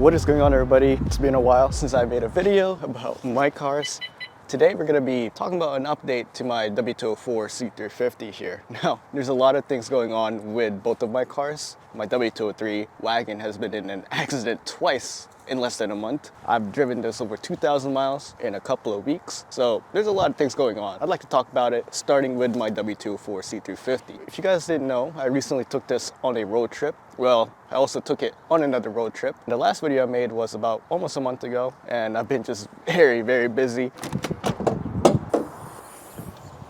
What is going on, everybody? It's been a while since I made a video about my cars. Today we're going to be talking about an update to my W204 C350 here. Now, there's a lot of things going on with both of my cars. My W203 wagon has been in an accident twice in less than a month. I've driven this over 2,000 miles in a couple of weeks. So there's a lot of things going on. I'd like to talk about it, starting with my W204 C350. If you guys didn't know, I recently took this on a road trip. Well, I also took it on another road trip. The last video I made was about almost a month ago, and I've been just very busy.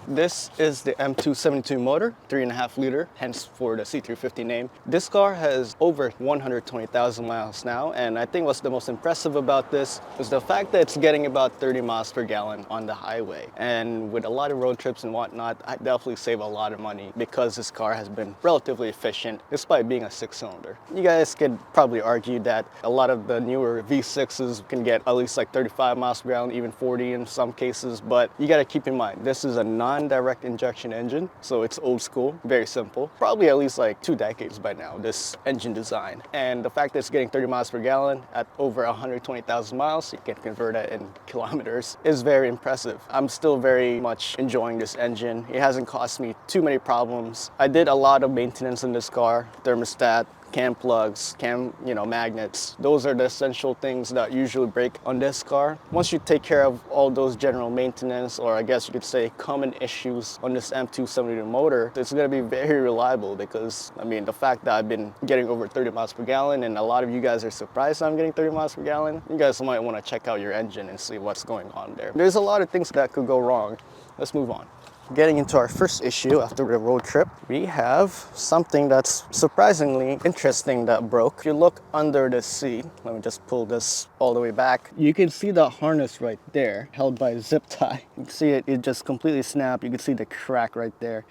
This is the M272 motor, 3.5 liter, hence for the C350 name. This car has over 120,000 miles now, and I think what's the most impressive about this is the fact that it's getting about 30 miles per gallon on the highway. And with a lot of road trips and whatnot, I definitely save a lot of money because this car has been relatively efficient despite being a 6-cylinder. You guys could probably argue that a lot of the newer V6s can get at least like 35 miles per gallon, even 40 in some cases, but you gotta keep in mind, this is a non-direct injection engine, so it's old school, very simple. Probably at least like 2 decades by now, this engine design. And the fact that it's getting 30 miles per gallon at over 120,000 miles, you can convert that in kilometers, is very impressive. I'm still very much enjoying this engine. It hasn't caused me too many problems. I did a lot of maintenance in this car, thermostat, cam plugs, magnets. Those are the essential things that usually break on this car. Once you take care of all those general maintenance, or I guess you could say common issues on this M272 motor, it's going to be very reliable because, I mean, the fact that I've been getting over 30 miles per gallon and a lot of you guys are surprised I'm getting 30 miles per gallon, you guys might want to check out your engine and see what's going on there. There's a lot of things that could go wrong. Let's move on. Getting into our first issue after the road trip, we have something that's surprisingly interesting that broke. If you look under the seat, let me just pull this all the way back. You can see the harness right there, held by a zip tie. You can see it just completely snapped. You can see the crack right there.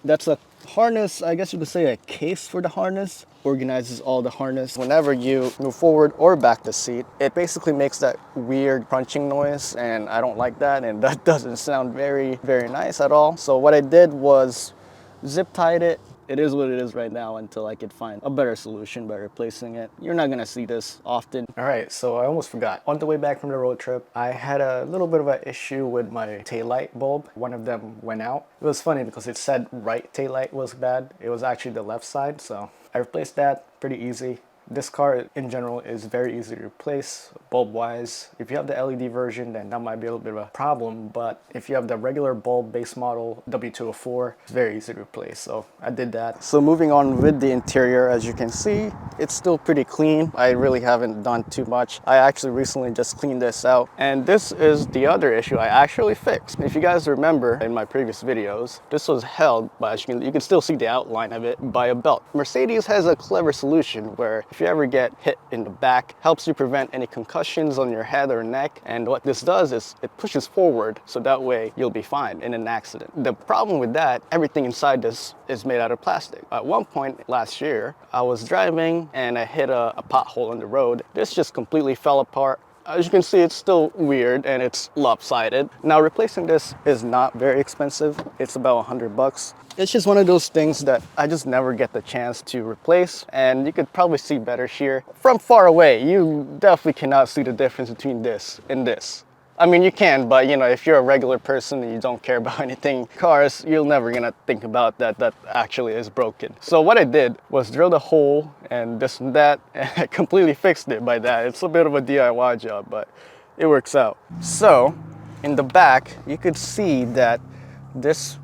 That's a harness, I guess you could say a case for the harness. Organizes all the harness. Whenever you move forward or back the seat, it basically makes that weird crunching noise, and I don't like that, and that doesn't sound very nice at all. So what I did was zip tied it. It is what it is right now until I could find a better solution by replacing it. You're not gonna see this often. All right, so I almost forgot. On the way back from the road trip, I had a little bit of an issue with my taillight bulb. One of them went out. It was funny because it said right taillight was bad. It was actually the left side, so I replaced that pretty easy. This car in general is very easy to replace bulb wise. If you have the LED version, then that might be a little bit of a problem, but if you have the regular bulb base model W204, it's very easy to replace, so I did that. So moving on with the interior, as you can see, it's still pretty clean. I really haven't done too much. I actually recently just cleaned this out, and this is the other issue I actually fixed. If you guys remember in my previous videos, this was held by, you can still see the outline of it, by a belt. Mercedes has a clever solution where if you ever get hit in the back, helps you prevent any concussions on your head or neck. And what this does is it pushes forward, so that way you'll be fine in an accident. The problem with that, everything inside this is made out of plastic. At one point last year, I was driving and I hit a pothole on the road. This just completely fell apart. As you can see, it's still weird and it's lopsided. Now, replacing this is not very expensive. It's about $100. It's just one of those things that I just never get the chance to replace, and you could probably see better here. From far away, you definitely cannot see the difference between this and this. I mean, you can, but if you're a regular person and you don't care about anything cars, you're never gonna think about that actually is broken. So what I did was drill the hole and this and that, and I completely fixed it by that. It's a bit of a DIY job, but it works out. So in the back, you could see that this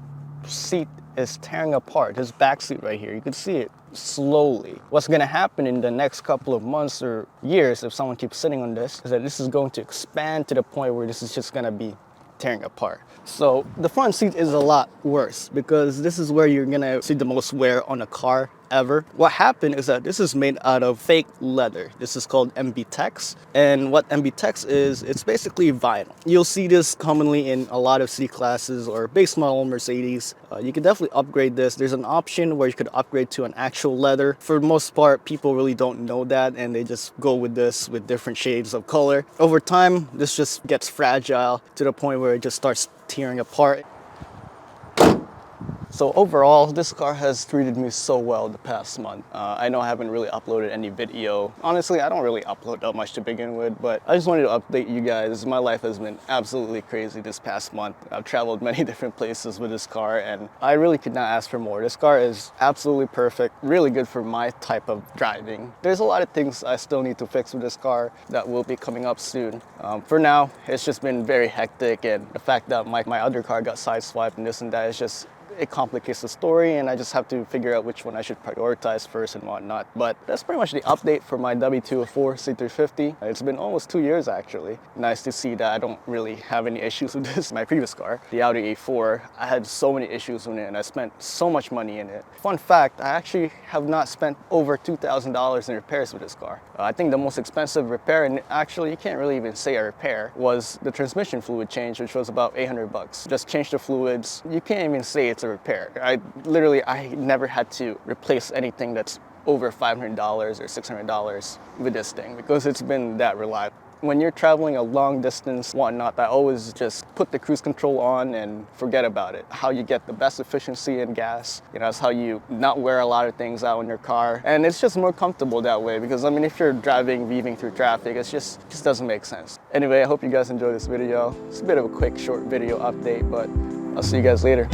seat is tearing apart. This back seat right here, you can see it slowly. What's going to happen in the next couple of months or years if someone keeps sitting on this is that this is going to expand to the point where this is just going to be tearing apart. So the front seat is a lot worse because this is where you're going to see the most wear on a car ever. What happened is that this is made out of fake leather. This is called MB-Tex. And what MB-Tex is, it's basically vinyl. You'll see this commonly in a lot of C-classes or base model Mercedes. You can definitely upgrade this. There's an option where you could upgrade to an actual leather. For the most part, people really don't know that and they just go with this with different shades of color. Over time, this just gets fragile to the point where it just starts tearing apart. So overall, this car has treated me so well the past month. I know I haven't really uploaded any video. Honestly, I don't really upload that much to begin with, but I just wanted to update you guys. My life has been absolutely crazy this past month. I've traveled many different places with this car, and I really could not ask for more. This car is absolutely perfect, really good for my type of driving. There's a lot of things I still need to fix with this car that will be coming up soon. For now, it's just been very hectic, and the fact that my other car got sideswiped and this and that is just, it complicates the story, and I just have to figure out which one I should prioritize first and whatnot. But that's pretty much the update for my W204 C350. It's been almost 2 years actually. Nice to see that I don't really have any issues with this. My previous car, the Audi A4, I had so many issues with it and I spent so much money in it. Fun fact, I actually have not spent over $2,000 in repairs with this car. I think the most expensive repair, and actually you can't really even say a repair, was the transmission fluid change, which was about 800 bucks. Just change the fluids. You can't even say it's a repair. I never had to replace anything that's over $500 or $600 with this thing because it's been that reliable. When you're traveling a long distance, whatnot, I always just put the cruise control on and forget about it. How you get the best efficiency in gas, that's how you not wear a lot of things out in your car. And it's just more comfortable that way because, I mean, if you're driving, weaving through traffic, it just doesn't make sense. Anyway, I hope you guys enjoyed this video. It's a bit of a quick, short video update, but I'll see you guys later.